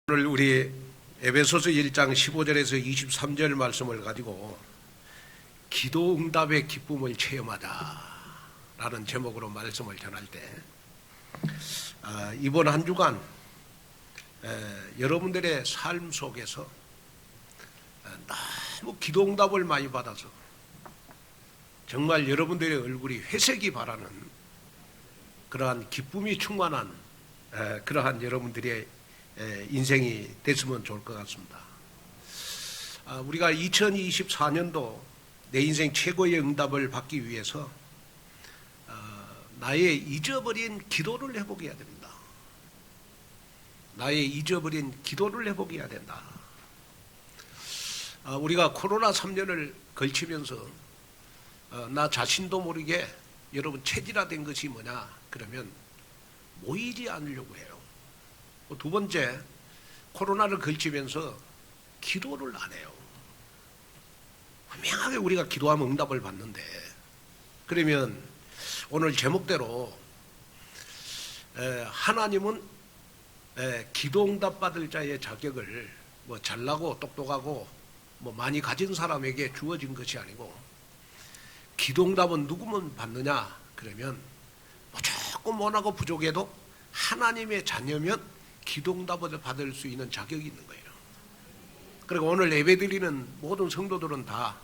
오늘 우리 에베소서 1장 15절에서 23절 말씀을 가지고 기도 응답의 기쁨을 체험하자라는 제목으로 말씀을 전할 때 이번 한 주간 여러분들의 삶 속에서 너무 기도 응답을 많이 받아서 정말 여러분들의 얼굴이 회색이 바라는 그러한 기쁨이 충만한 그러한 여러분들의 인생이 됐으면 좋을 것 같습니다. 우리가 2024년도 내 인생 최고의 응답을 받기 위해서 나의 잊어버린 기도를 회복해야 됩니다. 나의 잊어버린 기도를 회복해야 된다. 우리가 코로나 3년을 걸치면서 나 자신도 모르게 여러분 체질화된 것이 뭐냐 그러면 모이지 않으려고 해요. 두 번째, 코로나를 걸치면서 기도를 안 해요. 분명하게 우리가 기도하면 응답을 받는데, 그러면 오늘 제목대로 하나님은 기도 응답 받을 자의 자격을 뭐 잘나고 똑똑하고 뭐 많이 가진 사람에게 주어진 것이 아니고, 기도 응답은 누구만 받느냐 그러면 조금 못하고 부족해도 하나님의 자녀면 기도 응답을 받을 수 있는 자격이 있는 거예요. 그리고 오늘 예배드리는 모든 성도들은 다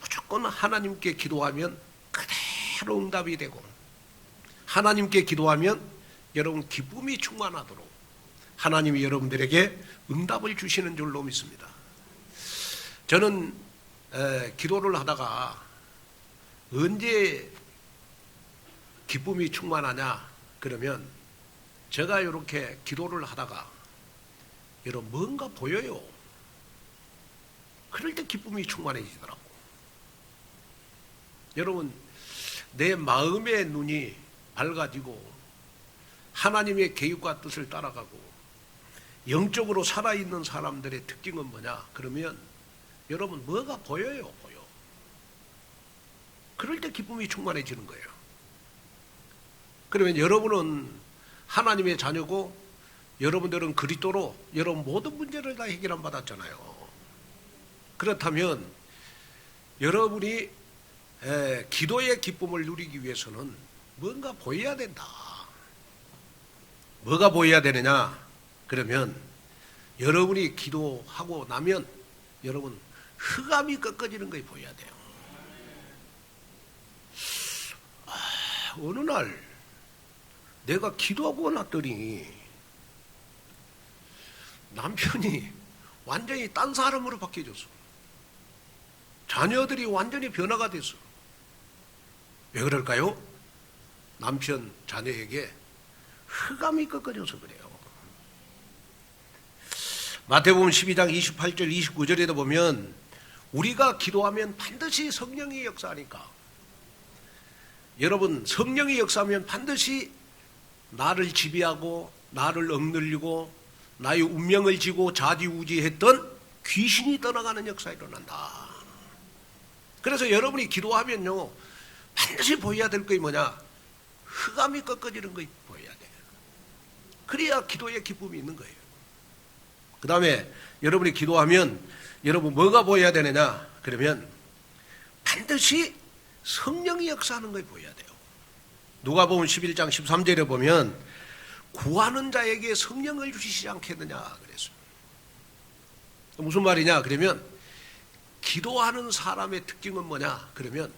무조건 하나님께 기도하면 그대로 응답이 되고, 하나님께 기도하면 여러분 기쁨이 충만하도록 하나님이 여러분들에게 응답을 주시는 줄로 믿습니다. 저는 기도를 하다가 언제 기쁨이 충만하냐 그러면 제가 이렇게 기도를 하다가 여러분 뭔가 보여요. 그럴 때 기쁨이 충만해지더라고. 여러분 내 마음의 눈이 밝아지고 하나님의 계획과 뜻을 따라가고 영적으로 살아있는 사람들의 특징은 뭐냐 그러면 여러분 뭐가 보여요. 보여. 그럴 때 기쁨이 충만해지는 거예요. 그러면 여러분은 하나님의 자녀고 여러분들은 그리스도로 여러분 모든 문제를 다 해결함 받았잖아요. 그렇다면 여러분이 기도의 기쁨을 누리기 위해서는 뭔가 보여야 된다. 뭐가 보여야 되느냐 그러면 여러분이 기도하고 나면 여러분 흑암이 꺾어지는 것이 보여야 돼요. 어느 날 내가 기도하고 났더니 남편이 완전히 딴 사람으로 바뀌어졌어. 자녀들이 완전히 변화가 됐어. 왜 그럴까요? 남편, 자녀에게 흑암이 꺾어져서 그래요. 마태복음 12장 28절 29절에도 보면 우리가 기도하면 반드시 성령이 역사하니까, 여러분 성령이 역사하면 반드시 나를 지배하고 나를 억눌리고 나의 운명을 지고 좌지우지했던 귀신이 떠나가는 역사가 일어난다. 그래서 여러분이 기도하면요 반드시 보여야 될 것이 뭐냐, 흑암이 꺾어지는 것이 보여야 돼요. 그래야 기도의 기쁨이 있는 거예요. 그 다음에 여러분이 기도하면 여러분 뭐가 보여야 되느냐 그러면 반드시 성령이 역사하는 것이 보여야 돼요. 누가복음 11장 13절에 보면 구하는 자에게 성령을 주시지 않겠느냐 그랬습니다. 무슨 말이냐 그러면 기도하는 사람의 특징은 뭐냐 그러면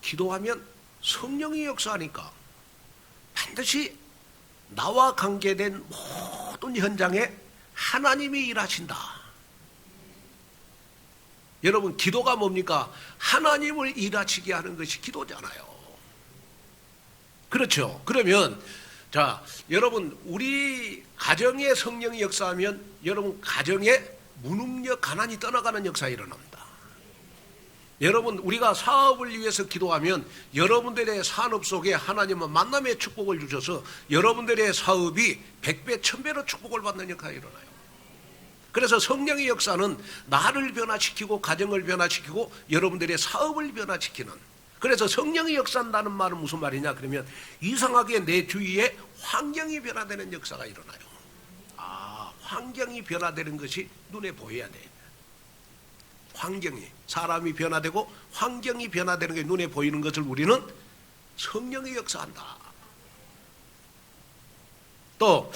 기도하면 성령이 역사하니까 반드시 나와 관계된 모든 현장에 하나님이 일하신다. 여러분 기도가 뭡니까? 하나님을 일하시게 하는 것이 기도잖아요. 그렇죠. 그러면 자 여러분 우리 가정에 성령이 역사하면 여러분 가정에 무능력 가난이 떠나가는 역사가 일어납니다. 여러분 우리가 사업을 위해서 기도하면 여러분들의 산업 속에 하나님은 만남의 축복을 주셔서 여러분들의 사업이 100배 1000배로 축복을 받는 역할이 일어나요. 그래서 성령의 역사는 나를 변화시키고 가정을 변화시키고 여러분들의 사업을 변화시키는, 그래서 성령이 역사한다는 말은 무슨 말이냐 그러면 이상하게 내 주위에 환경이 변화되는 역사가 일어나요. 환경이 변화되는 것이 눈에 보여야 돼. 환경이, 사람이 변화되고 환경이 변화되는 게 눈에 보이는 것을 우리는 성령이 역사한다. 또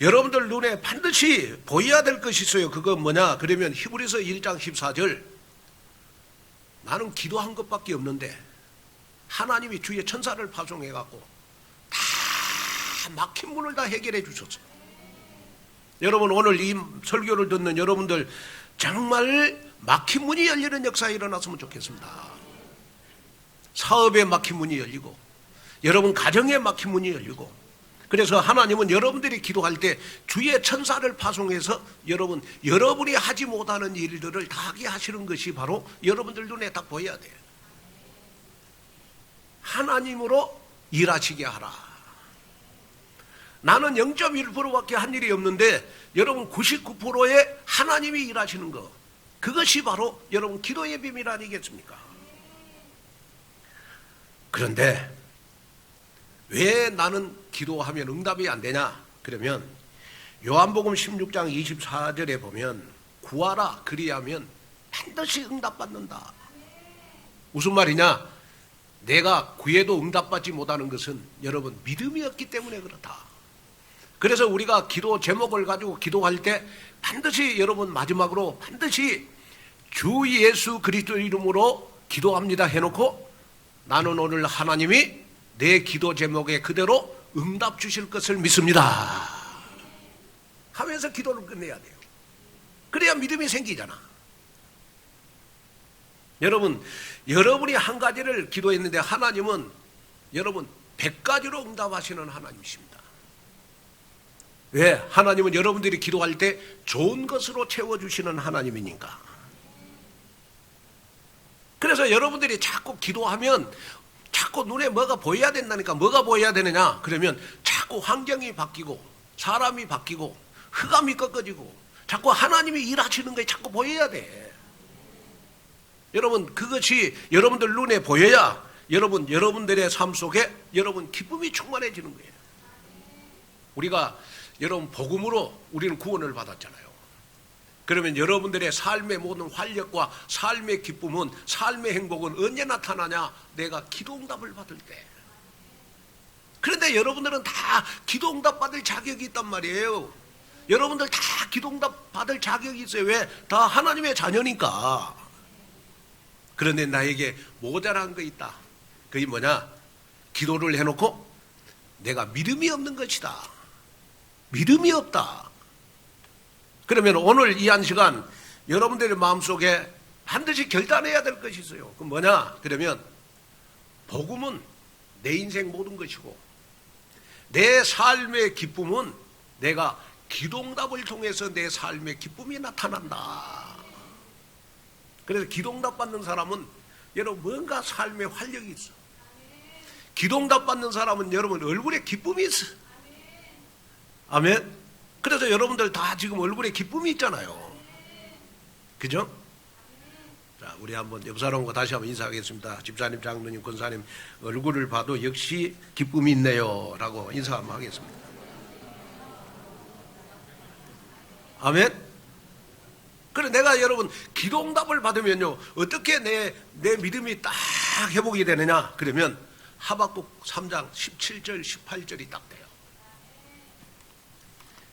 여러분들 눈에 반드시 보여야 될 것이 있어요. 그건 뭐냐? 그러면 히브리서 1장 14절, 나는 기도한 것밖에 없는데 하나님이 주의 천사를 파송해갖고 다 막힌 문을 다 해결해 주셨어요. 여러분, 오늘 이 설교를 듣는 여러분들 정말 막힌 문이 열리는 역사가 일어났으면 좋겠습니다. 사업에 막힌 문이 열리고, 여러분 가정에 막힌 문이 열리고, 그래서 하나님은 여러분들이 기도할 때 주의 천사를 파송해서 여러분이 하지 못하는 일들을 다 하게 하시는 것이 바로 여러분들 눈에 딱 보여야 돼요. 하나님으로 일하시게 하라. 나는 0.1%밖에 한 일이 없는데 여러분 99%의 하나님이 일하시는 것, 그것이 바로 여러분 기도의 비밀 아니겠습니까? 그런데 왜 나는 기도하면 응답이 안 되냐? 그러면 요한복음 16장 24절에 보면 구하라 그리하면 반드시 응답받는다. 무슨 말이냐? 내가 구해도 응답받지 못하는 것은 여러분 믿음이 없기 때문에 그렇다. 그래서 우리가 기도 제목을 가지고 기도할 때 반드시 여러분 마지막으로 반드시 주 예수 그리스도 이름으로 기도합니다 해놓고, 나는 오늘 하나님이 내 기도 제목에 그대로 응답 주실 것을 믿습니다 하면서 기도를 끝내야 돼요. 그래야 믿음이 생기잖아. 여러분, 여러분이 한 가지를 기도했는데 하나님은 여러분 100가지로 응답하시는 하나님이십니다. 왜? 하나님은 여러분들이 기도할 때 좋은 것으로 채워주시는 하나님이니까. 그래서 여러분들이 자꾸 기도하면 자꾸 눈에 뭐가 보여야 된다니까. 뭐가 보여야 되느냐? 그러면 자꾸 환경이 바뀌고 사람이 바뀌고 흑암이 꺾어지고 자꾸 하나님이 일하시는 게 자꾸 보여야 돼. 여러분, 그것이 여러분들 눈에 보여야 여러분들의 삶 속에 여러분 기쁨이 충만해지는 거예요. 우리가 여러분 복음으로 우리는 구원을 받았잖아요. 그러면 여러분들의 삶의 모든 활력과 삶의 기쁨은, 삶의 행복은 언제 나타나냐? 내가 기도응답을 받을 때. 그런데 여러분들은 다 기도응답 받을 자격이 있단 말이에요. 여러분들 다 기도응답 받을 자격이 있어요. 왜? 다 하나님의 자녀니까. 그런데 나에게 모자란 거 있다. 그게 뭐냐? 기도를 해놓고 내가 믿음이 없는 것이다. 믿음이 없다. 그러면 오늘 이 한 시간 여러분들의 마음속에 반드시 결단해야 될 것이 있어요. 그럼 뭐냐? 그러면 복음은 내 인생 모든 것이고 내 삶의 기쁨은 내가 기도응답을 통해서 내 삶의 기쁨이 나타난다. 그래서 기도응답 받는 사람은 여러분 뭔가 삶의 활력이 있어. 기도응답 받는 사람은 여러분 얼굴에 기쁨이 있어. 아멘. 그래서 여러분들 다 지금 얼굴에 기쁨이 있잖아요. 그죠? 자, 우리 한번 옆 사람과 다시 한번 인사하겠습니다. 집사님, 장로님, 권사님 얼굴을 봐도 역시 기쁨이 있네요 라고 인사 한번 하겠습니다. 아멘. 그래, 내가 여러분 기도응답을 받으면요 어떻게 내 믿음이 딱 회복이 되느냐? 그러면 하박국 3장 17절 18절이 딱 돼요.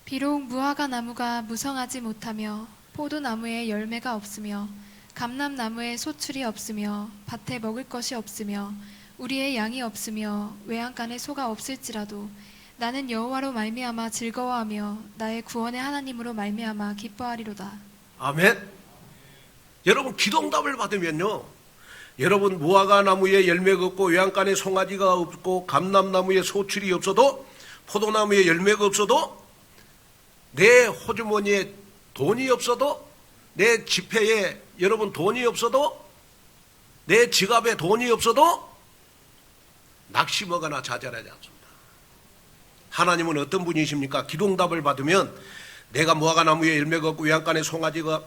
비록 무화과 나무가 무성하지 못하며 포도나무에 열매가 없으며 감람나무에 소출이 없으며 밭에 먹을 것이 없으며 우리의 양이 없으며 외양간에 소가 없을지라도 나는 여호와로 말미암아 즐거워하며 나의 구원의 하나님으로 말미암아 기뻐하리로다. 아멘. 여러분 기도응답을 받으면요 여러분 무화과 나무에 열매가 없고 외양간에 송아지가 없고 감람나무에 소출이 없어도 포도나무에 열매가 없어도 내 호주머니에 돈이 없어도 내 지폐에 여러분 돈이 없어도 내 지갑에 돈이 없어도 낙심하거나 좌절하지 않습니다. 하나님은 어떤 분이십니까? 기도응답을 받으면 내가 무화과나무에 열매가 없고 외양간에 송아지가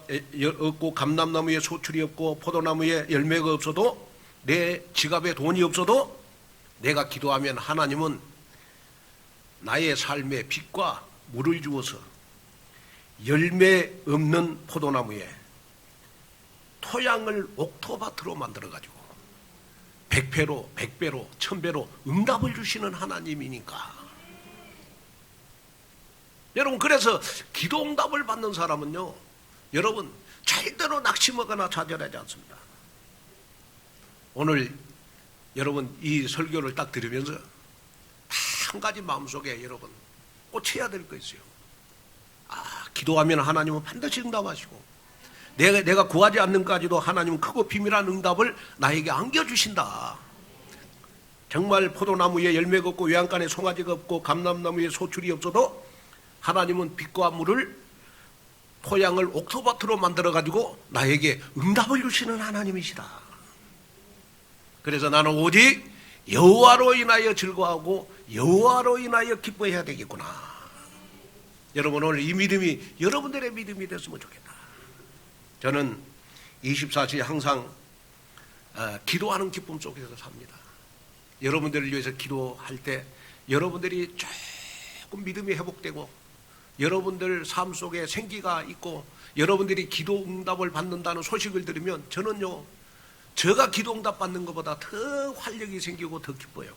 없고 감람나무에 소출이 없고 포도나무에 열매가 없어도 내 지갑에 돈이 없어도 내가 기도하면 하나님은 나의 삶에 빛과 물을 주어서 열매 없는 포도나무에 토양을 옥토밭으로 만들어가지고 100배로 100배로 1000배로 응답을 주시는 하나님이니까. 여러분, 그래서 기도 응답을 받는 사람은요, 여러분 절대로 낙심하거나 좌절하지 않습니다. 오늘 여러분 이 설교를 딱 들으면서 다 한 가지 마음속에 여러분 꽂혀야 될 거 있어요. 기도하면 하나님은 반드시 응답하시고, 내가 구하지 않는까지도 하나님은 크고 비밀한 응답을 나에게 안겨주신다. 정말 포도나무에 열매가 없고 외양간에 송아지가 없고 감람나무에 소출이 없어도 하나님은 빛과 물을, 토양을 옥토밭으로 만들어가지고 나에게 응답을 주시는 하나님이시다. 그래서 나는 오직 여호와로 인하여 즐거워하고 여호와로 인하여 기뻐해야 되겠구나. 여러분, 오늘 이 믿음이 여러분들의 믿음이 됐으면 좋겠다. 저는 24시에 항상 기도하는 기쁨 속에서 삽니다. 여러분들을 위해서 기도할 때 여러분들이 조금 믿음이 회복되고 여러분들 삶 속에 생기가 있고 여러분들이 기도 응답을 받는다는 소식을 들으면 저는요, 제가 기도 응답 받는 것보다 더 활력이 생기고 더 기뻐요.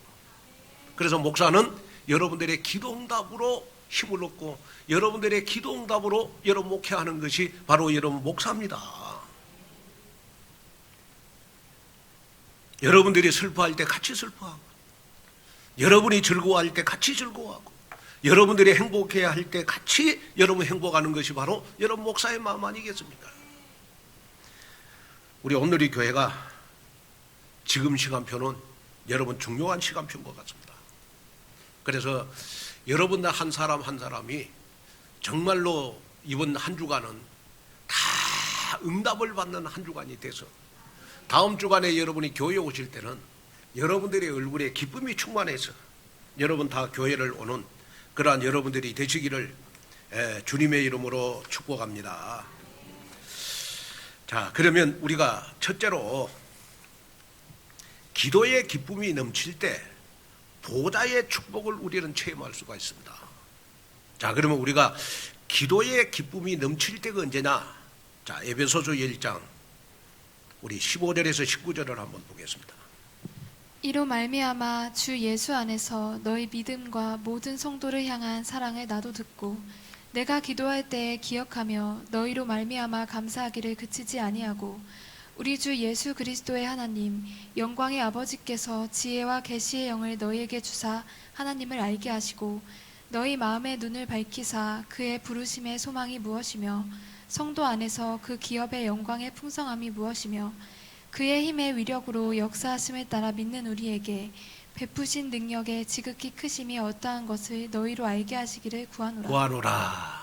그래서 목사는 여러분들의 기도 응답으로 힘을 얻고 여러분들의 기도 응답으로 여러분 목회하는 것이 바로 여러분 목사입니다. 여러분들이 슬퍼할 때 같이 슬퍼하고, 여러분이 즐거워할 때 같이 즐거워하고, 여러분들이 행복해야 할 때 같이 여러분 행복하는 것이 바로 여러분 목사의 마음 아니겠습니까? 우리 오늘의 교회가 지금 시간표는 여러분 중요한 시간표인 것 같습니다. 그래서 여러분 한 사람 한 사람이 정말로 이번 한 주간은 다 응답을 받는 한 주간이 돼서 다음 주간에 여러분이 교회에 오실 때는 여러분들의 얼굴에 기쁨이 충만해서 여러분 다 교회를 오는 그러한 여러분들이 되시기를 주님의 이름으로 축복합니다. 자, 그러면 우리가 첫째로 기도의 기쁨이 넘칠 때 보좌의 축복을 우리는 체험할 수가 있습니다. 자, 그러면 우리가 기도의 기쁨이 넘칠 때가 언제냐? 자, 에베소서 1장 우리 15절에서 19절을 한번 보겠습니다. 이로 말미암아 주 예수 안에서 너희 믿음과 모든 성도를 향한 사랑을 나도 듣고 내가 기도할 때에 기억하며 너희로 말미암아 감사하기를 그치지 아니하고 우리 주 예수 그리스도의 하나님 영광의 아버지께서 지혜와 계시의 영을 너희에게 주사 하나님을 알게 하시고 너희 마음의 눈을 밝히사 그의 부르심의 소망이 무엇이며 성도 안에서 그 기업의 영광의 풍성함이 무엇이며 그의 힘의 위력으로 역사하심을 따라 믿는 우리에게 베푸신 능력의 지극히 크심이 어떠한 것을 너희로 알게 하시기를 구하노라.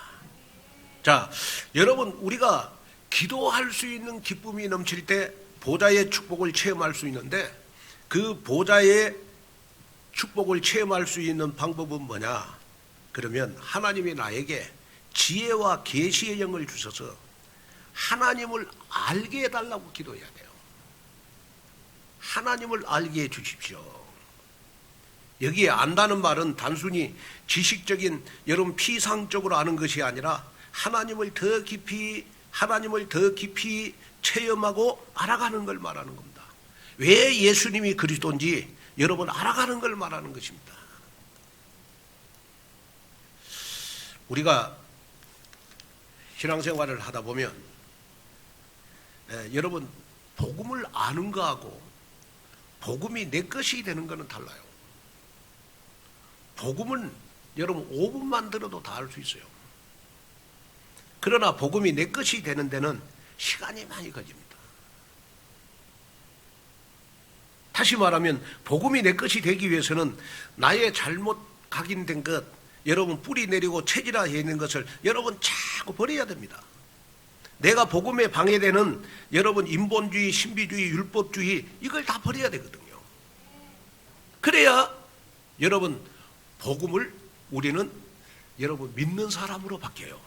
자, 여러분, 우리가 기도할 수 있는 기쁨이 넘칠 때 보좌의 축복을 체험할 수 있는데 그 보좌의 축복을 체험할 수 있는 방법은 뭐냐? 그러면 하나님이 나에게 지혜와 계시의 영을 주셔서 하나님을 알게 해달라고 기도해야 돼요. 하나님을 알게 해 주십시오. 여기에 안다는 말은 단순히 지식적인 여러분 피상적으로 아는 것이 아니라 하나님을 더 깊이 체험하고 알아가는 걸 말하는 겁니다. 왜 예수님이 그리스도인지 여러분 알아가는 걸 말하는 것입니다. 우리가 신앙생활을 하다 보면 여러분 복음을 아는 거하고 복음이 내 것이 되는 것은 달라요. 복음은 여러분 5분만 들어도 다 알 수 있어요. 그러나 복음이 내 것이 되는 데는 시간이 많이 걸립니다. 다시 말하면 복음이 내 것이 되기 위해서는 나의 잘못 각인된 것, 여러분 뿌리 내리고 체질화해 있는 것을 여러분 자꾸 버려야 됩니다. 내가 복음에 방해되는 여러분 인본주의, 신비주의, 율법주의 이걸 다 버려야 되거든요. 그래야 여러분 복음을 우리는 여러분 믿는 사람으로 바뀌어요.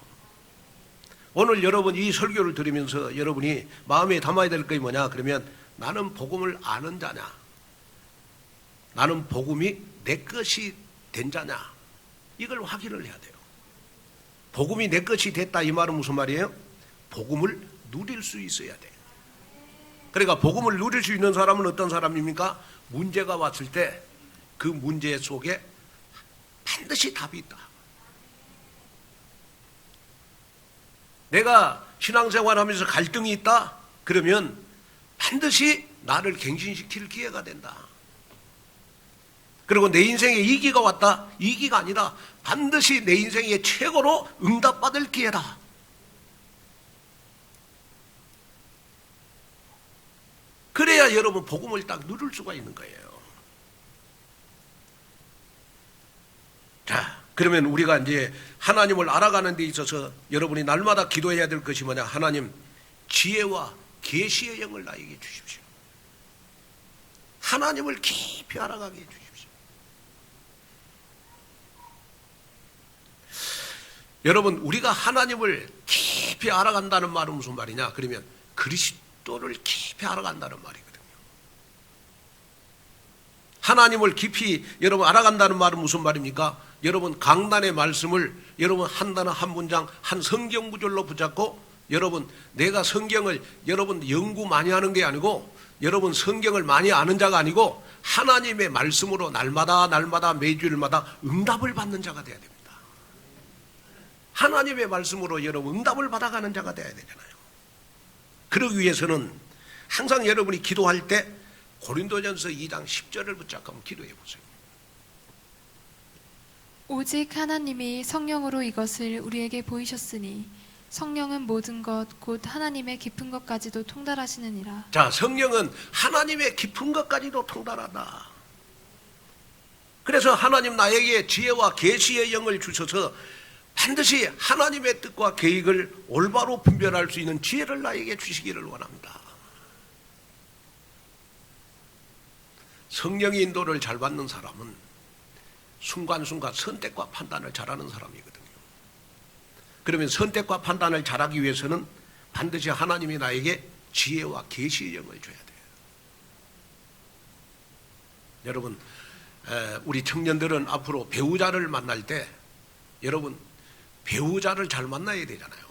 오늘 여러분 이 설교를 들으면서 여러분이 마음에 담아야 될 것이 뭐냐? 그러면 나는 복음을 아는 자냐? 나는 복음이 내 것이 된 자냐? 이걸 확인을 해야 돼요. 복음이 내 것이 됐다 이 말은 무슨 말이에요? 복음을 누릴 수 있어야 돼. 그러니까 복음을 누릴 수 있는 사람은 어떤 사람입니까? 문제가 왔을 때 그 문제 속에 반드시 답이 있다. 내가 신앙생활하면서 갈등이 있다? 그러면 반드시 나를 갱신시킬 기회가 된다. 그리고 내 인생에 위기가 왔다? 위기가 아니라 반드시 내 인생의 최고로 응답받을 기회다. 그래야 여러분 복음을 딱 누릴 수가 있는 거예요. 자, 그러면 우리가 이제 하나님을 알아가는 데 있어서 여러분이 날마다 기도해야 될 것이 뭐냐? 하나님, 지혜와 계시의 영을 나에게 주십시오. 하나님을 깊이 알아가게 해주십시오. 여러분, 우리가 하나님을 깊이 알아간다는 말은 무슨 말이냐? 그러면 그리스도를 깊이 알아간다는 말이거든요. 하나님을 깊이 여러분 알아간다는 말은 무슨 말입니까? 여러분 강단의 말씀을 여러분 한 단어 한 문장 한 성경 구절로 붙잡고 여러분 내가 성경을 여러분 연구 많이 하는 게 아니고 여러분 성경을 많이 아는 자가 아니고 하나님의 말씀으로 날마다 매주일마다 응답을 받는 자가 돼야 됩니다. 하나님의 말씀으로 여러분 응답을 받아가는 자가 돼야 되잖아요. 그러기 위해서는 항상 여러분이 기도할 때 고린도전서 2장 10절을 붙잡고 한번 기도해 보세요. 오직 하나님이 성령으로 이것을 우리에게 보이셨으니 성령은 모든 것 곧 하나님의 깊은 것까지도 통달하시느니라. 자, 성령은 하나님의 깊은 것까지도 통달하다. 그래서 하나님 나에게 지혜와 계시의 영을 주셔서 반드시 하나님의 뜻과 계획을 올바로 분별할 수 있는 지혜를 나에게 주시기를 원합니다. 성령의 인도를 잘 받는 사람은 순간순간 선택과 판단을 잘하는 사람이거든요. 그러면 선택과 판단을 잘하기 위해서는 반드시 하나님이 나에게 지혜와 계시의 영을 줘야 돼요. 여러분, 우리 청년들은 앞으로 배우자를 만날 때 여러분 배우자를 잘 만나야 되잖아요.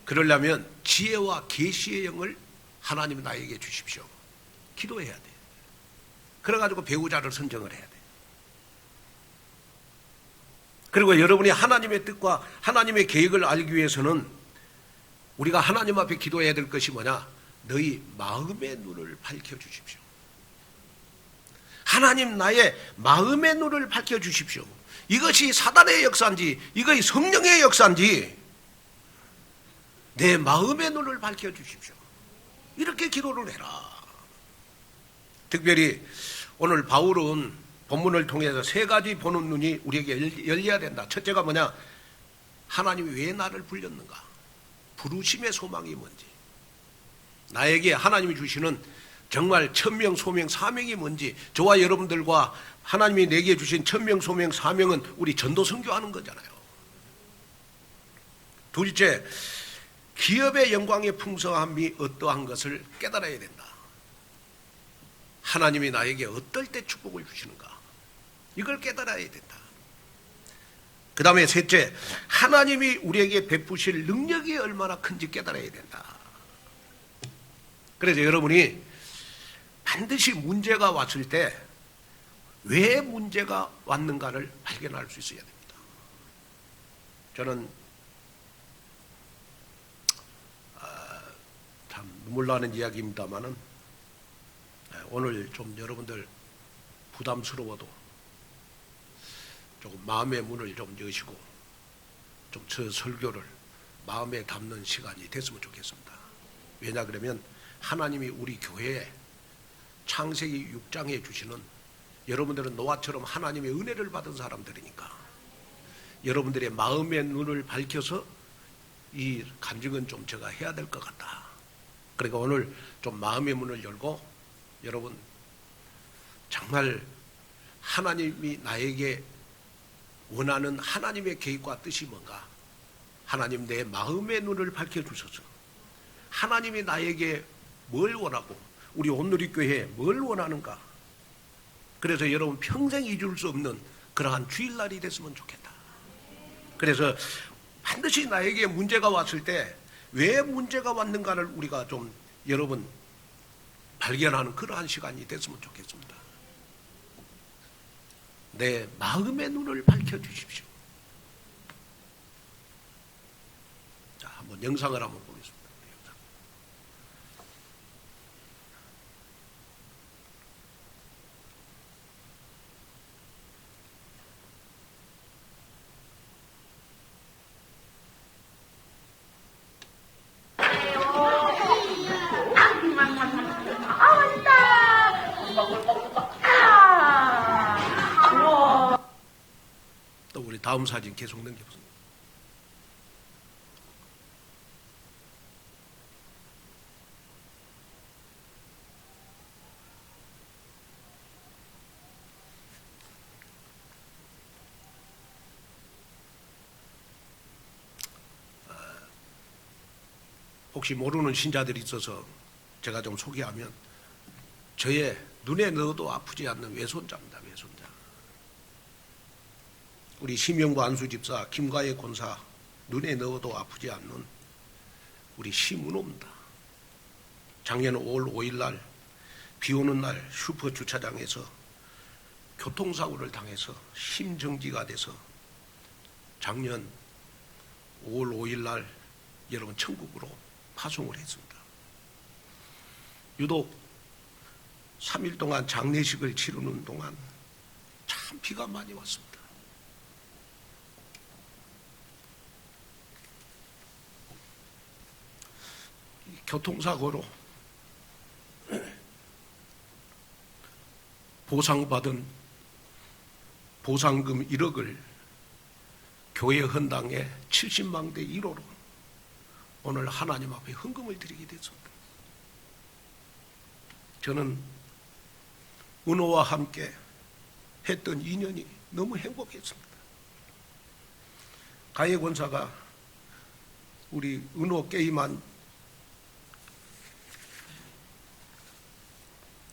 그러려면 지혜와 계시의 영을 하나님 나에게 주십시오. 기도해야 돼. 그래가지고 배우자를 선정을 해야 돼. 그리고 여러분이 하나님의 뜻과 하나님의 계획을 알기 위해서는 우리가 하나님 앞에 기도해야 될 것이 뭐냐? 너희 마음의 눈을 밝혀주십시오. 하나님 나의 마음의 눈을 밝혀주십시오. 이것이 사단의 역사인지 이것이 성령의 역사인지 내 마음의 눈을 밝혀주십시오. 이렇게 기도를 해라. 특별히 오늘 바울은 본문을 통해서 세 가지 보는 눈이 우리에게 열려야 된다. 첫째가 뭐냐? 하나님이 왜 나를 불렀는가? 부르심의 소망이 뭔지, 나에게 하나님이 주시는 정말 천명, 소명, 사명이 뭔지, 저와 여러분들과 하나님이 내게 주신 천명, 소명, 사명은 우리 전도 선교하는 거잖아요. 둘째, 기업의 영광의 풍성함이 어떠한 것을 깨달아야 된다. 하나님이 나에게 어떨 때 축복을 주시는가? 이걸 깨달아야 된다. 그 다음에 셋째, 하나님이 우리에게 베푸실 능력이 얼마나 큰지 깨달아야 된다. 그래서 여러분이 반드시 문제가 왔을 때 왜 문제가 왔는가를 발견할 수 있어야 됩니다. 저는 참 눈물 나는 이야기입니다만은 오늘 좀 여러분들 부담스러워도 조금 마음의 문을 좀 여시고 좀 저 설교를 마음에 담는 시간이 됐으면 좋겠습니다. 왜냐 그러면 하나님이 우리 교회에 창세기 6장에 주시는, 여러분들은 노아처럼 하나님의 은혜를 받은 사람들이니까 여러분들의 마음의 눈을 밝혀서 이 간증은 좀 제가 해야 될 것 같다. 그러니까 오늘 좀 마음의 문을 열고 여러분 정말 하나님이 나에게 원하는 하나님의 계획과 뜻이 뭔가, 하나님 내 마음의 눈을 밝혀주셔서 하나님이 나에게 뭘 원하고 우리 온누리교회에 뭘 원하는가. 그래서 여러분 평생 잊을 수 없는 그러한 주일날이 됐으면 좋겠다. 그래서 반드시 나에게 문제가 왔을 때 왜 문제가 왔는가를 우리가 좀 여러분 발견하는 그러한 시간이 됐으면 좋겠습니다. 내 마음의 눈을 밝혀주십시오. 자, 한번 영상을 한번 보겠습니다. 또 우리 다음 사진 계속 넘겨보세요. 혹시 모르는 신자들이 있어서 제가 좀 소개하면 저의 눈에 넣어도 아프지 않는 외손자입니다. 외손자. 우리 심영보 안수집사 김가혜 권사 눈에 넣어도 아프지 않는 우리 심은호입니다. 작년 5월 5일 날 비 오는 날 슈퍼주차장에서 교통사고를 당해서 심정지가 돼서 작년 5월 5일 날 여러분 천국으로 파송을 했습니다. 유독 3일 동안 장례식을 치르는 동안 참 비가 많이 왔습니다. 교통사고로 보상받은 보상금 1억을 교회 헌당에 70만 대 1호로 오늘 하나님 앞에 헌금을 드리게 됐습니다. 저는 은호와 함께 했던 인연이 너무 행복했습니다. 가해 권사가 우리 은호 게임한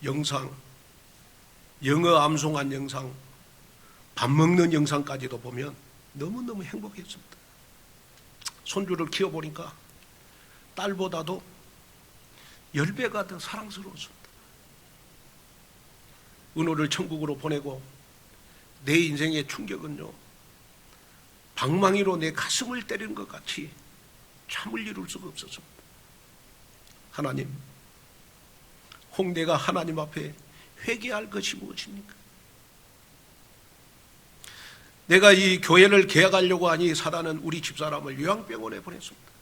영상, 영어 암송한 영상, 밥 먹는 영상까지도 보면 너무너무 행복했습니다. 손주를 키워보니까 딸보다도 10배가 더 사랑스러웠습니다. 은호를 천국으로 보내고 내 인생의 충격은요, 방망이로 내 가슴을 때리는 것 같이 참을 이룰 수가 없었습니다. 하나님, 홍대가 하나님 앞에 회개할 것이 무엇입니까? 내가 이 교회를 개혁하려고 하니 사라는 우리 집사람을 요양병원에 보냈습니다.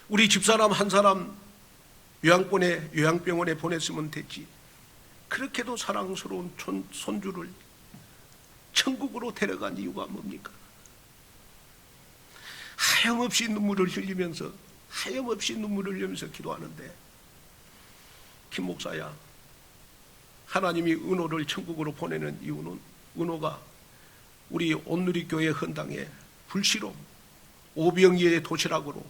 우리 집사람 한 사람 요양병원에 보냈으면 됐지. 그렇게도 사랑스러운 손주를 천국으로 데려간 이유가 뭡니까? 하염없이 눈물을 흘리면서 기도하는데, 김 목사야, 하나님이 은호를 천국으로 보내는 이유는 은호가 우리 온누리교회 헌당에 불시로 오병이의 도시락으로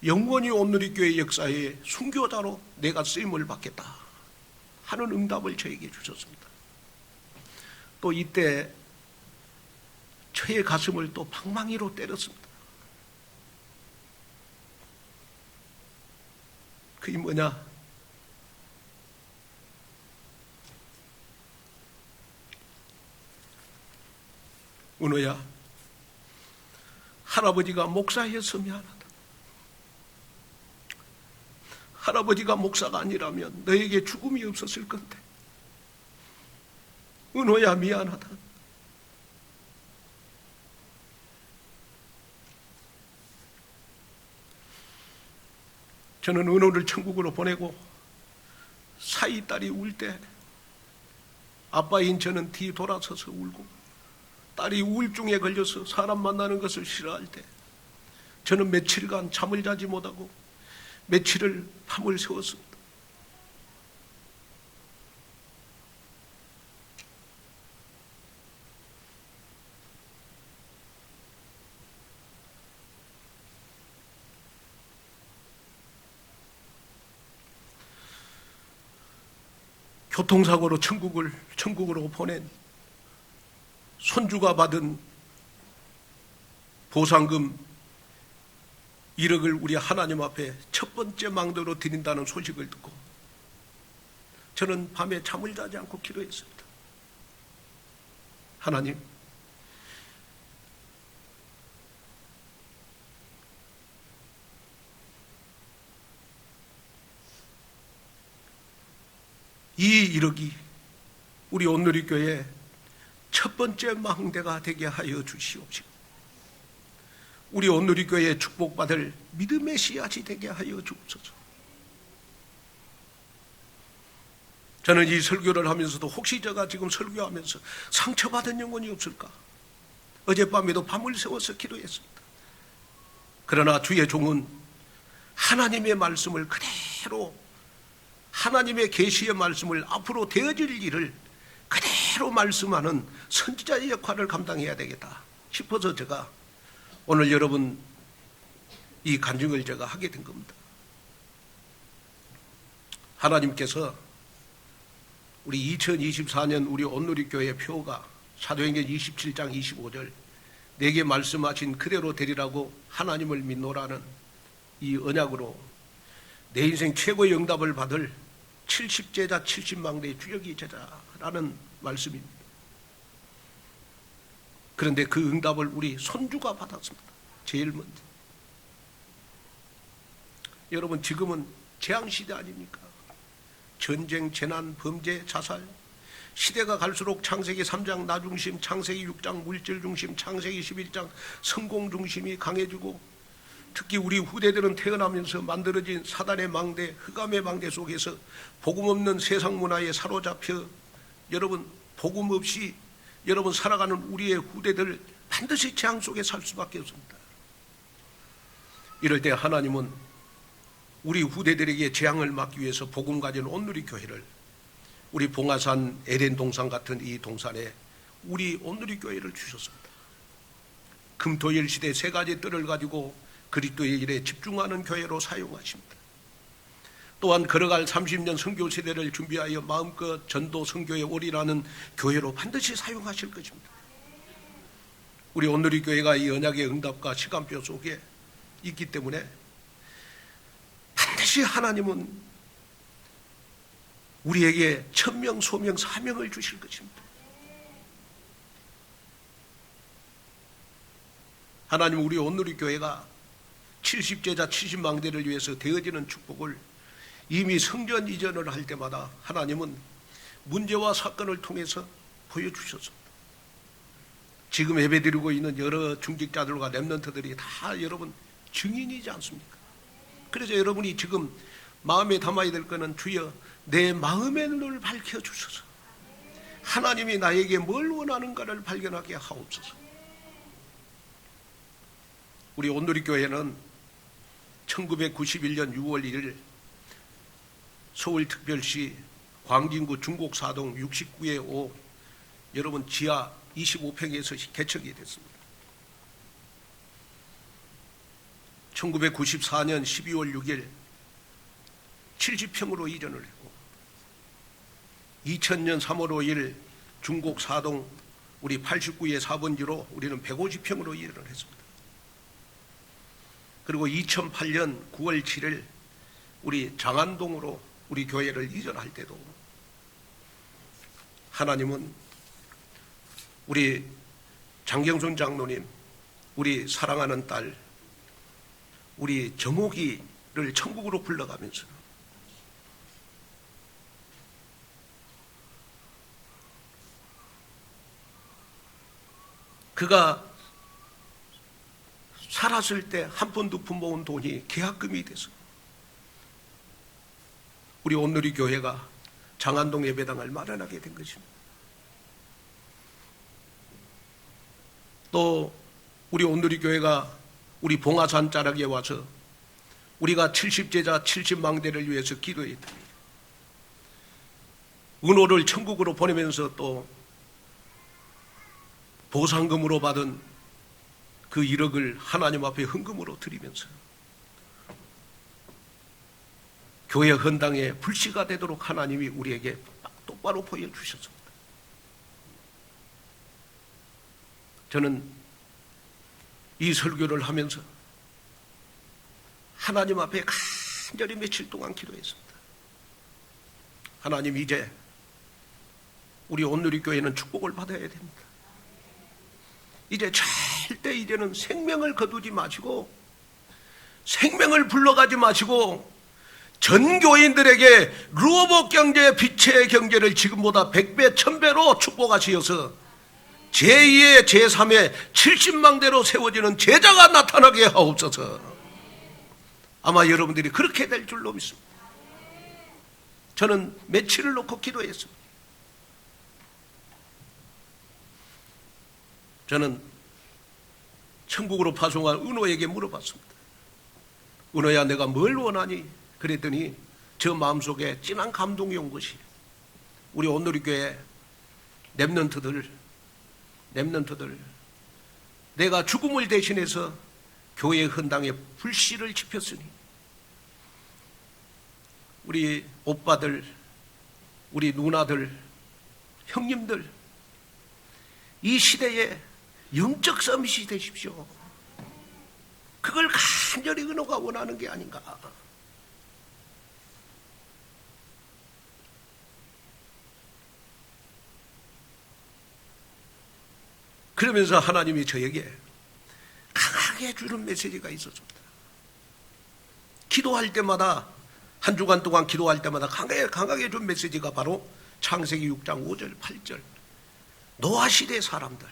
영원히 온누리교회 역사의 순교자로 내가 쓰임을 받겠다 하는 응답을 저에게 주셨습니다. 또 이때 저의 가슴을 또 방망이로 때렸습니다. 그게 뭐냐? 은호야, 할아버지가 목사여서 미안하다. 할아버지가 목사가 아니라면 너에게 죽음이 없었을 건데. 은호야, 미안하다. 저는 은호를 천국으로 보내고 사이 딸이 울 때 아빠인 저는 뒤 돌아서서 울고, 딸이 우울증에 걸려서 사람 만나는 것을 싫어할 때 저는 며칠간 잠을 자지 못하고 며칠을 밤을 새웠습니다. 교통사고로 천국으로 보낸 손주가 받은 보상금 1억을 우리 하나님 앞에 첫 번째 망대로 드린다는 소식을 듣고 저는 밤에 잠을 자지 않고 기도했습니다. 하나님, 이 1억이 우리 온누리교회 첫 번째 망대가 되게 하여 주시옵시고 우리 온누리교회에 축복받을 믿음의 씨앗이 되게 하여 주옵소서. 저는 이 설교를 하면서도 혹시 제가 지금 설교하면서 상처받은 영혼이 없을까? 어젯밤에도 밤을 새워서 기도했습니다. 그러나 주의 종은 하나님의 말씀을 그대로 하나님의 계시의 말씀을 앞으로 되어질 일을 그대로 말씀하는 선지자의 역할을 감당해야 되겠다 싶어서 제가 오늘 여러분 이 간증을 제가 하게 된 겁니다. 하나님께서 우리 2024년 우리 온누리교회 표가 사도행전 27장 25절 내게 말씀하신 그대로 되리라고 하나님을 믿노라는 이 언약으로 내 인생 최고의 응답을 받을 70제자 70망대의 주역이 제자라는 말씀입니다. 그런데 그 응답을 우리 손주가 받았습니다. 제일 먼저. 여러분 지금은 재앙시대 아닙니까? 전쟁, 재난, 범죄, 자살 시대가 갈수록 창세기 3장 나중심, 창세기 6장 물질중심, 창세기 11장 성공중심이 강해지고 특히 우리 후대들은 태어나면서 만들어진 사단의 망대, 흑암의 망대 속에서 복음 없는 세상 문화에 사로잡혀 여러분 복음 없이 여러분 살아가는 우리의 후대들 반드시 재앙 속에 살 수밖에 없습니다. 이럴 때 하나님은 우리 후대들에게 재앙을 막기 위해서 복음 가진 온누리교회를 우리 봉화산 에덴 동산 같은 이 동산에 우리 온누리교회를 주셨습니다. 금토일 시대 세 가지 뜰을 가지고 그리스도의 일에 집중하는 교회로 사용하십니다. 또한 걸어갈 30년 선교 세대를 준비하여 마음껏 전도 선교에 올인하는 교회로 반드시 사용하실 것입니다. 우리 온누리교회가 이 언약의 응답과 시간표 속에 있기 때문에 반드시 하나님은 우리에게 천명, 소명, 사명을 주실 것입니다. 하나님은 우리 온누리교회가 70제자 70망대를 위해서 되어지는 축복을 이미 성전 이전을 할 때마다 하나님은 문제와 사건을 통해서 보여주셨습니다. 지금 예배드리고 있는 여러 중직자들과 렘넌트들이 다 여러분 증인이지 않습니까? 그래서 여러분이 지금 마음에 담아야 될 것은 주여 내 마음의 눈을 밝혀주소서. 하나님이 나에게 뭘 원하는가를 발견하게 하옵소서. 우리 온누리교회는 1991년 6월 1일 서울특별시 광진구 중곡사동 69의 5 여러분 지하 25평에서 개척이 됐습니다. 1994년 12월 6일 70평으로 이전을 했고 2000년 3월 5일 중곡사동 우리 89의 4번지로 우리는 150평으로 이전을 했습니다. 그리고 2008년 9월 7일 우리 장안동으로 우리 교회를 이전할 때도 하나님은 우리 장경순 장로님, 우리 사랑하는 딸, 우리 정옥이를 천국으로 불러가면서 그가 살았을 때 한 푼 두 푼 모은 돈이 계약금이 돼서 우리 온누리 교회가 장안동 예배당을 마련하게 된 것입니다. 또 우리 온누리 교회가 우리 봉화산 자락에 와서 우리가 70제자 70망대를 위해서 기도했다. 은호를 천국으로 보내면서 또 보상금으로 받은 그 1억을 하나님 앞에 헌금으로 드리면서 교회 헌당에 불씨가 되도록 하나님이 우리에게 똑바로 보여주셨습니다. 저는 이 설교를 하면서 하나님 앞에 간절히 며칠 동안 기도했습니다. 하나님, 이제 우리 온누리교회는 축복을 받아야 됩니다. 이제 절대 이제는 생명을 거두지 마시고 생명을 불러가지 마시고 전 교인들에게 루어복 경제, 빛의 경제를 지금보다 100배, 1000배로 축복하시어서 제2의 제3의 70망대로 세워지는 제자가 나타나게 하옵소서. 아마 여러분들이 그렇게 될 줄로 믿습니다. 저는 며칠을 놓고 기도했습니다. 저는 천국으로 파송한 은호에게 물어봤습니다. 은호야, 내가 뭘 원하니? 그랬더니 저 마음속에 진한 감동이 온 것이, 우리 온누리교회 렘넌트들 내가 죽음을 대신해서 교회 헌당에 불씨를 지폈으니 우리 오빠들, 우리 누나들, 형님들, 이 시대에 영적 서밋이 되십시오. 그걸 간절히 은호가 원하는 게 아닌가. 그러면서 하나님이 저에게 강하게 주는 메시지가 있었습니다. 기도할 때마다, 한 주간 동안 기도할 때마다 강하게 준 메시지가 바로 창세기 6장 5절 8절, 노아 시대 사람들,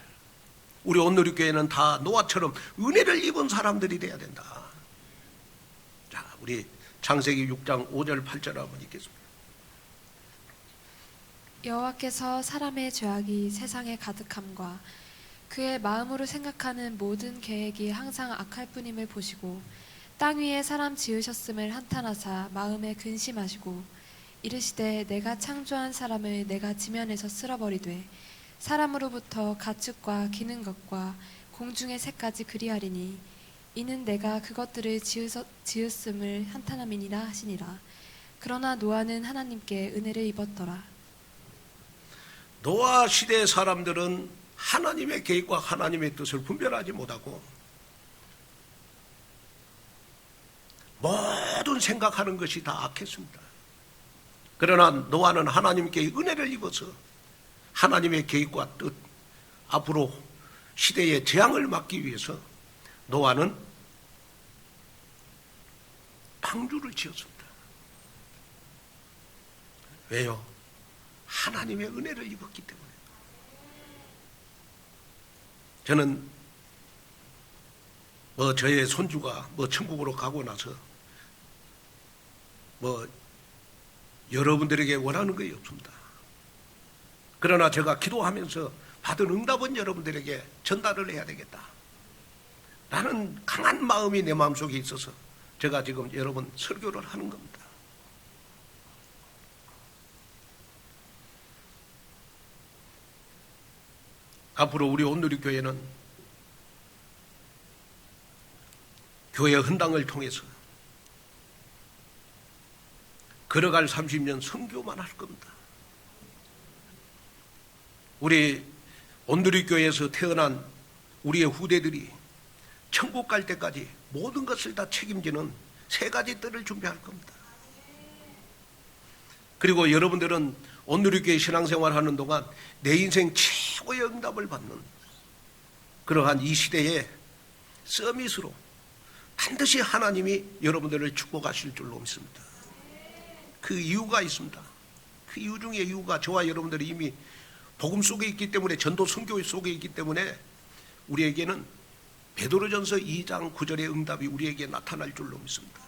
우리 온누리교회는 다 노아처럼 은혜를 입은 사람들이 돼야 된다. 자, 우리 창세기 6장 5절 8절 한번 읽겠습니다. 여호와께서 사람의 죄악이 세상에 가득함과 그의 마음으로 생각하는 모든 계획이 항상 악할 뿐임을 보시고 땅 위에 사람 지으셨음을 한탄하사 마음에 근심하시고 이르시되 내가 창조한 사람을 내가 지면에서 쓸어버리되 사람으로부터 가축과 기는 것과 공중의 새까지 그리하리니 이는 내가 그것들을 지었음을 한탄함이니라 하시니라. 그러나 노아는 하나님께 은혜를 입었더라. 노아 시대 사람들은 하나님의 계획과 하나님의 뜻을 분별하지 못하고 모든 생각하는 것이 다 악했습니다. 그러나 노아는 하나님께 은혜를 입어서 하나님의 계획과 뜻, 앞으로 시대의 재앙을 막기 위해서 노아는 방주를 지었습니다. 왜요? 하나님의 은혜를 입었기 때문에. 저는 저의 손주가 천국으로 가고 나서 여러분들에게 원하는 것이 없습니다. 그러나 제가 기도하면서 받은 응답은 여러분들에게 전달을 해야 되겠다. 라는 강한 마음이 내 마음속에 있어서 제가 지금 여러분 설교를 하는 겁니다. 앞으로 우리 온누리교회는 교회 헌당을 통해서 걸어갈 30년 선교만 할 겁니다. 우리 온누리교회에서 태어난 우리의 후대들이 천국 갈 때까지 모든 것을 다 책임지는 3가지 뜰을 준비할 겁니다. 그리고 여러분들은 온누리교회 신앙생활 하는 동안 내 인생 최고의 응답을 받는 그러한 이 시대의 서밋으로 반드시 하나님이 여러분들을 축복하실 줄로 믿습니다. 그 이유가 있습니다. 그 이유 중에 이유가 저와 여러분들이 이미 복음 속에 있기 때문에, 전도 선교 속에 있기 때문에 우리에게는 베드로전서 2장 9절의 응답이 우리에게 나타날 줄로 믿습니다.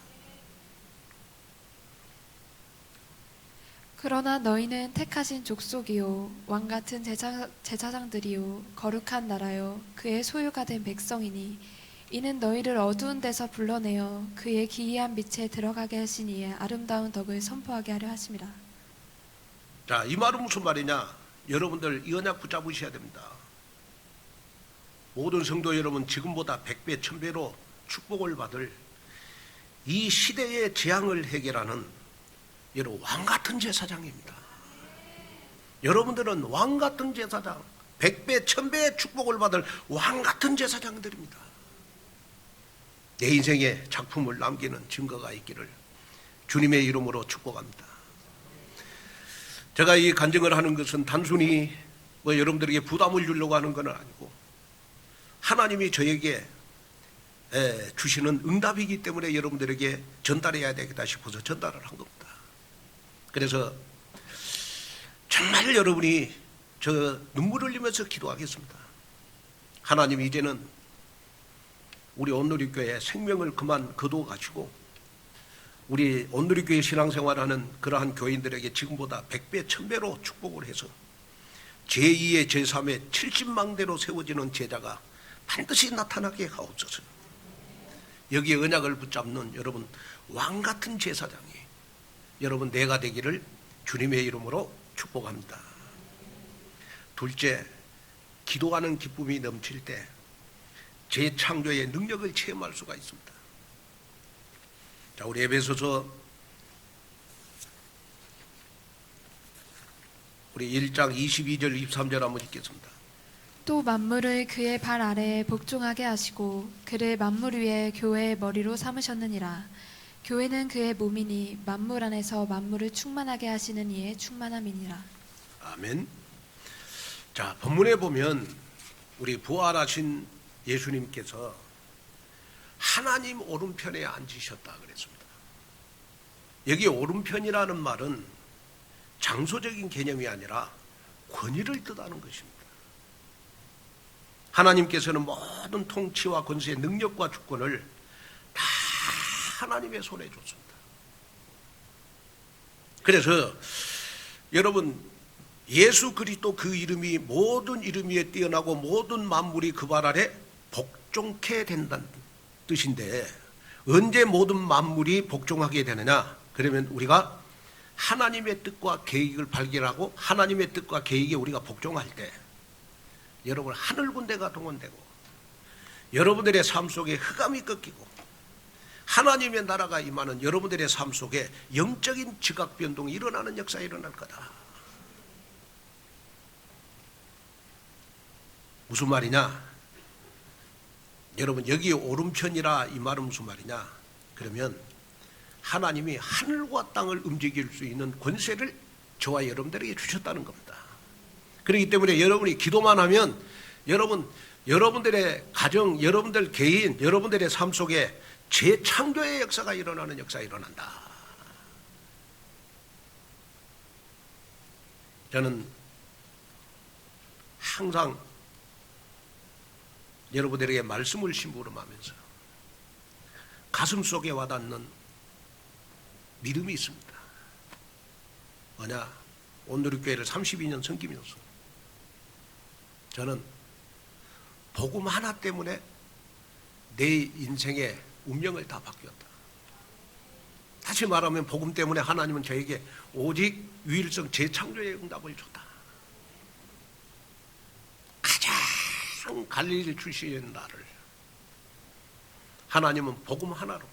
그러나 너희는 택하신 족속이요 왕같은 제사장들이요 거룩한 나라요 그의 소유가 된 백성이니 이는 너희를 어두운 데서 불러내어 그의 기이한 빛에 들어가게 하신 이의 아름다운 덕을 선포하게 하려 하심이라. 자, 이 말은 무슨 말이냐? 여러분들 이 언약 붙잡으셔야 됩니다. 모든 성도 여러분, 지금보다 100배 1000배로 축복을 받을 이 시대의 재앙을 해결하는 여러분 왕같은 제사장입니다. 여러분들은 왕같은 제사장, 100배 1000배의 축복을 받을 왕같은 제사장들입니다. 내 인생에 작품을 남기는 증거가 있기를 주님의 이름으로 축복합니다. 제가 이 간증을 하는 것은 단순히 여러분들에게 부담을 주려고 하는 건 아니고 하나님이 저에게 주시는 응답이기 때문에 여러분들에게 전달해야 되겠다 싶어서 전달을 한 겁니다. 그래서 정말 여러분이 저 눈물 흘리면서 기도하겠습니다. 하나님, 이제는 우리 온누리교회 생명을 그만 거두어 가시고 우리 온누리교회 신앙생활하는 그러한 교인들에게 지금보다 100배 1000배로 축복을 해서 제2의 제3의 70망대로 세워지는 제자가 반드시 나타나게 하옵소서. 여기에 언약을 붙잡는 여러분 왕같은 제사장이 여러분 내가 되기를 주님의 이름으로 축복합니다. 둘째, 기도하는 기쁨이 넘칠 때 재창조의 능력을 체험할 수가 있습니다. 자, 우리 에베소서 우리 1장 22절 23절 한번 읽겠습니다. 또 만물을 그의 발 아래에 복종하게 하시고 그를 만물 위에 교회의 머리로 삼으셨느니라. 교회는 그의 몸이니 만물 안에서 만물을 충만하게 하시는 이의 충만함이니라. 아멘. 자, 본문에 보면 우리 부활하신 예수님께서 하나님 오른편에 앉으셨다 그랬습니다. 여기 오른편이라는 말은 장소적인 개념이 아니라 권위를 뜻하는 것입니다. 하나님께서는 모든 통치와 권세의 능력과 주권을 다 하나님의 손에 줬습니다. 그래서 여러분, 예수 그리스도 그 이름이 모든 이름 위에 뛰어나고 모든 만물이 그 발 아래 복종케 된다는 뜻인데, 언제 모든 만물이 복종하게 되느냐? 그러면 우리가 하나님의 뜻과 계획을 발견하고 하나님의 뜻과 계획에 우리가 복종할 때 여러분 하늘 군대가 동원되고 여러분들의 삶 속에 흑암이 꺾이고 하나님의 나라가 임하는 여러분들의 삶 속에 영적인 지각 변동이 일어나는 역사가 일어날 거다. 무슨 말이냐? 여러분, 여기 오른편이라 이 말은 무슨 말이냐? 그러면 하나님이 하늘과 땅을 움직일 수 있는 권세를 저와 여러분들에게 주셨다는 겁니다. 그렇기 때문에 여러분이 기도만 하면 여러분들의 가정, 여러분들 개인, 여러분들의 삶 속에 재창조의 역사가 일어나는 역사가 일어난다. 저는 항상 여러분들에게 말씀을 심부름하면서 가슴 속에 와닿는 믿음이 있습니다. 뭐냐? 온누리교회를 32년 섬기면서 저는 복음 하나 때문에 내 인생의 운명을 다 바뀌었다. 다시 말하면 복음 때문에 하나님은 저에게 오직 유일성 재창조의 응답을 줬다. 가장 갈릴리 출신인 나를 하나님은 복음 하나로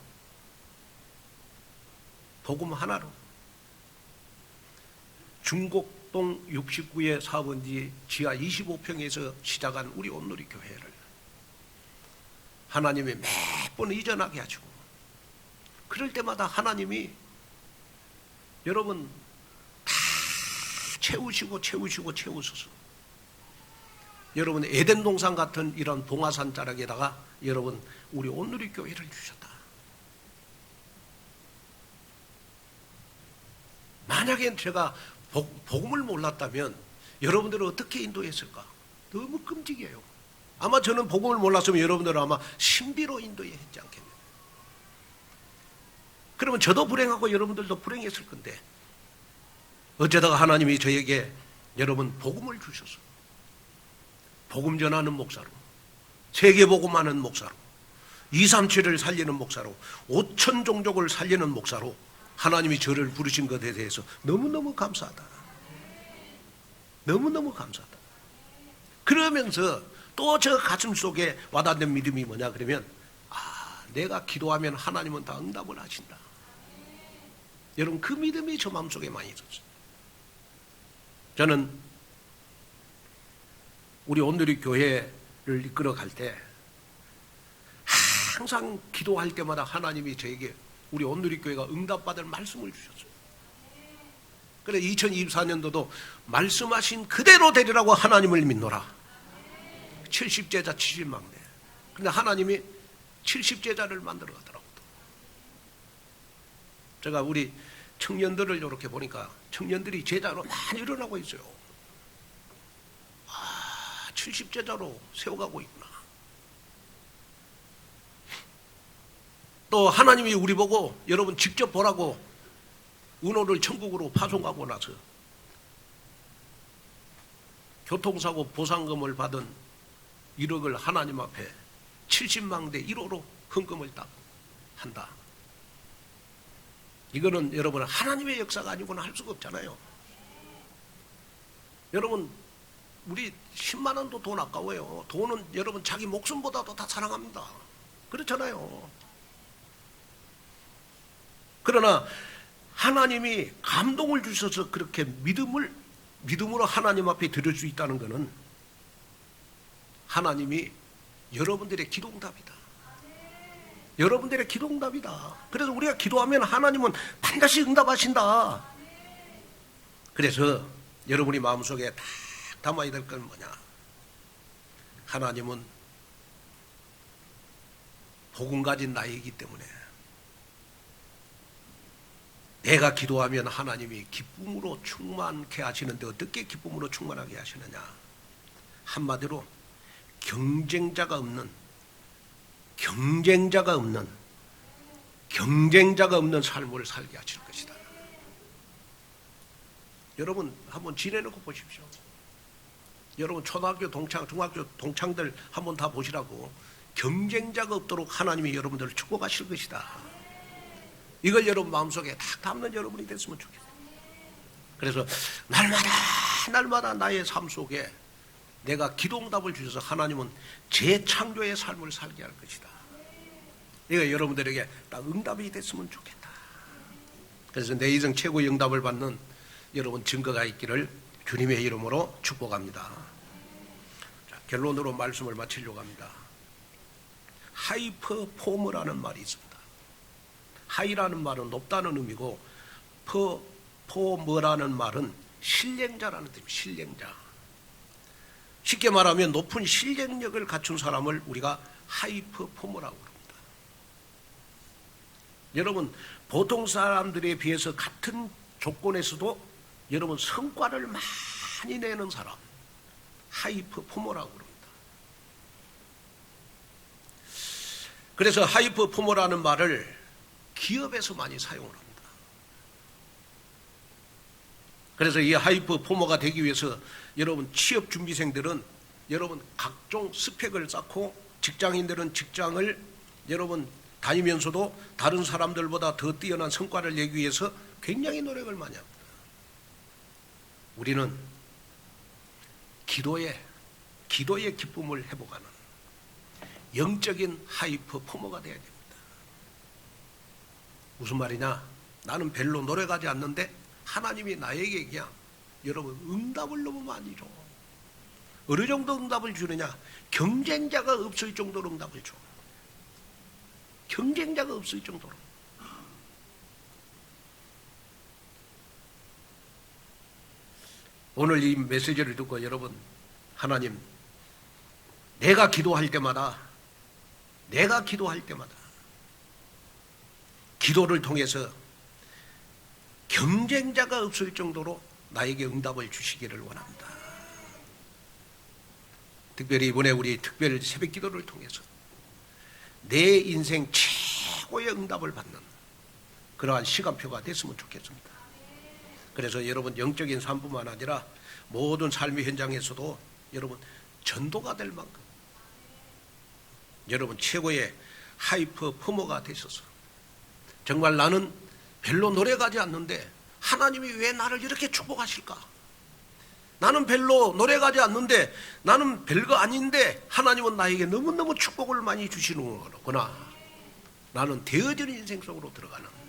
중곡동 69의 사번지 지하 25평에서 시작한 우리 온누리 교회를 하나님이 몇 번 이전하게 하시고, 그럴 때마다 하나님이 여러분 다 채우셔서 여러분 에덴 동산 같은 이런 동화산 자락에다가 여러분 우리 온누리 교회를 주셨다. 만약에 제가 복음을 몰랐다면 여러분들을 어떻게 인도했을까? 너무 끔찍해요. 아마 저는 복음을 몰랐으면 여러분들은 아마 신비로 인도했지 않겠냐. 그러면 저도 불행하고 여러분들도 불행했을 건데 어쩌다가 하나님이 저에게 여러분 복음을 주셔서 복음 전하는 목사로, 세계 복음하는 목사로, 237을 살리는 목사로, 5천 종족을 살리는 목사로 하나님이 저를 부르신 것에 대해서 너무너무 감사하다. 너무너무 감사하다. 그러면서 또 저 가슴 속에 와닿는 믿음이 뭐냐 그러면 내가 기도하면 하나님은 다 응답을 하신다. 여러분 그 믿음이 저 마음속에 많이 있었어요. 저는 우리 온누리 교회를 이끌어 갈 때 항상 기도할 때마다 하나님이 저에게 우리 온누리교회가 응답받을 말씀을 주셨어요. 그래 2024년도도 말씀하신 그대로 되리라고 하나님을 믿노라. 70제자 70망대. 근데 하나님이 70제자를 만들어 가더라고요. 제가 우리 청년들을 이렇게 보니까 청년들이 제자로 많이 일어나고 있어요. 70제자로 세워가고 있구나. 또 하나님이 우리 보고 여러분 직접 보라고 은호를 천국으로 파송하고 나서 교통사고 보상금을 받은 1억을 하나님 앞에 70망대 1호로 헌금을 딱 한다. 이거는 여러분 하나님의 역사가 아니고는 할 수가 없잖아요. 여러분 우리 10만 원도 돈 아까워요. 돈은 여러분 자기 목숨보다도 다 사랑합니다. 그렇잖아요. 그러나 하나님이 감동을 주셔서 그렇게 믿음으로 하나님 앞에 드릴 수 있다는 것은 하나님이 여러분들의 기도응답이다. 여러분들의 기도응답이다. 그래서 우리가 기도하면 하나님은 반드시 응답하신다. 그래서 여러분이 마음속에 딱 담아야 될 건 뭐냐? 하나님은 복음 가진 나이기 때문에 내가 기도하면 하나님이 기쁨으로 충만케 하시는데 어떻게 기쁨으로 충만하게 하시느냐? 한마디로 경쟁자가 없는 삶을 살게 하실 것이다. 여러분 한번 지내놓고 보십시오. 여러분 초등학교 동창, 중학교 동창들 한번 다 보시라고. 경쟁자가 없도록 하나님이 여러분들을 축복하실 것이다. 이걸 여러분 마음속에 딱 담는 여러분이 됐으면 좋겠어요. 그래서 날마다 나의 삶 속에 내가 기도응답을 주셔서 하나님은 재창조의 삶을 살게 할 것이다. 이거 여러분들에게 딱 응답이 됐으면 좋겠다. 그래서 내 인생 최고의 응답을 받는 여러분 증거가 있기를 주님의 이름으로 축복합니다. 자, 결론으로 말씀을 마치려고 합니다. 하이퍼포머라는 말이 있습니다. 하이라는 말은 높다는 의미고 포머라는 말은 신령자라는 뜻입니다. 신령자. 쉽게 말하면 높은 실행력을 갖춘 사람을 우리가 하이퍼포머라고 합니다. 여러분 보통 사람들에 비해서 같은 조건에서도 여러분 성과를 많이 내는 사람 하이퍼포머라고 합니다. 그래서 하이퍼포머라는 말을 기업에서 많이 사용을 합니다. 그래서 이 하이퍼포머가 되기 위해서 여러분 취업준비생들은 여러분 각종 스펙을 쌓고 직장인들은 직장을 여러분 다니면서도 다른 사람들보다 더 뛰어난 성과를 내기 위해서 굉장히 노력을 많이 합니다. 우리는 기도의 기쁨을 회복하는 영적인 하이퍼포머가 되어야 됩니다. 무슨 말이냐? 나는 별로 노력하지 않는데 하나님이 나에게 그냥 여러분 응답을 너무 많이 줘. 어느 정도 응답을 주느냐? 경쟁자가 없을 정도로 응답을 줘. 경쟁자가 없을 정도로. 오늘 이 메시지를 듣고 여러분 하나님 내가 기도할 때마다 기도를 통해서 경쟁자가 없을 정도로 나에게 응답을 주시기를 원합니다. 특별히 이번에 우리 특별 새벽 기도를 통해서 내 인생 최고의 응답을 받는 그러한 시간표가 됐으면 좋겠습니다. 그래서 여러분 영적인 삶뿐만 아니라 모든 삶의 현장에서도 여러분 전도가 될 만큼 여러분 최고의 하이퍼포머가 되셔서 정말 나는 별로 노력하지 않는데 하나님이 왜 나를 이렇게 축복하실까? 나는 별로 노력하지 않는데 나는 별거 아닌데 하나님은 나에게 너무너무 축복을 많이 주시는구나. 나는 되어지는 인생 속으로 들어가는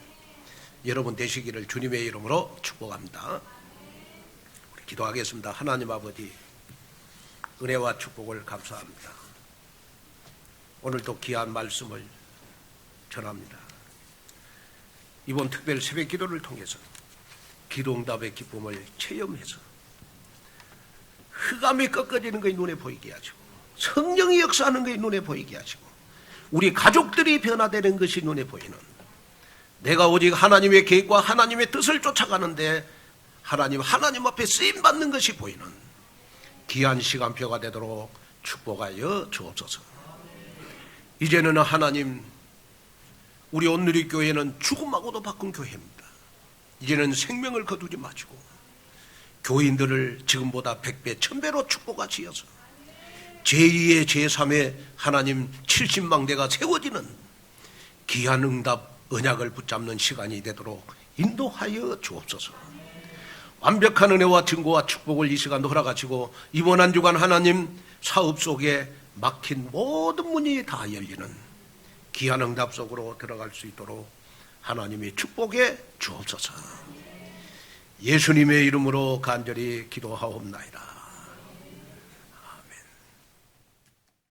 여러분 되시기를 주님의 이름으로 축복합니다. 우리 기도하겠습니다. 하나님 아버지 은혜와 축복을 감사합니다. 오늘도 귀한 말씀을 전합니다. 이번 특별 새벽 기도를 통해서 기도응답의 기쁨을 체험해서 흑암이 꺾어지는 것이 눈에 보이게 하시고 성령이 역사하는 것이 눈에 보이게 하시고 우리 가족들이 변화되는 것이 눈에 보이는, 내가 오직 하나님의 계획과 하나님의 뜻을 쫓아가는데 하나님 앞에 쓰임받는 것이 보이는 귀한 시간표가 되도록 축복하여 주옵소서. 이제는 하나님, 우리 온누리교회는 죽음하고도 바꾼 교회입니다. 이제는 생명을 거두지 마시고 교인들을 지금보다 100배 1000배로 축복하시어서 제2의 제3의 하나님 70망대가 세워지는 귀한 응답 언약을 붙잡는 시간이 되도록 인도하여 주옵소서. 완벽한 은혜와 증거와 축복을 이 시간 허락하시고 이번 한 주간 하나님 사업 속에 막힌 모든 문이 다 열리는 귀한 응답 속으로 들어갈 수 있도록 하나님이 축복해 주옵소서. 예수님의 이름으로 간절히 기도하옵나이다.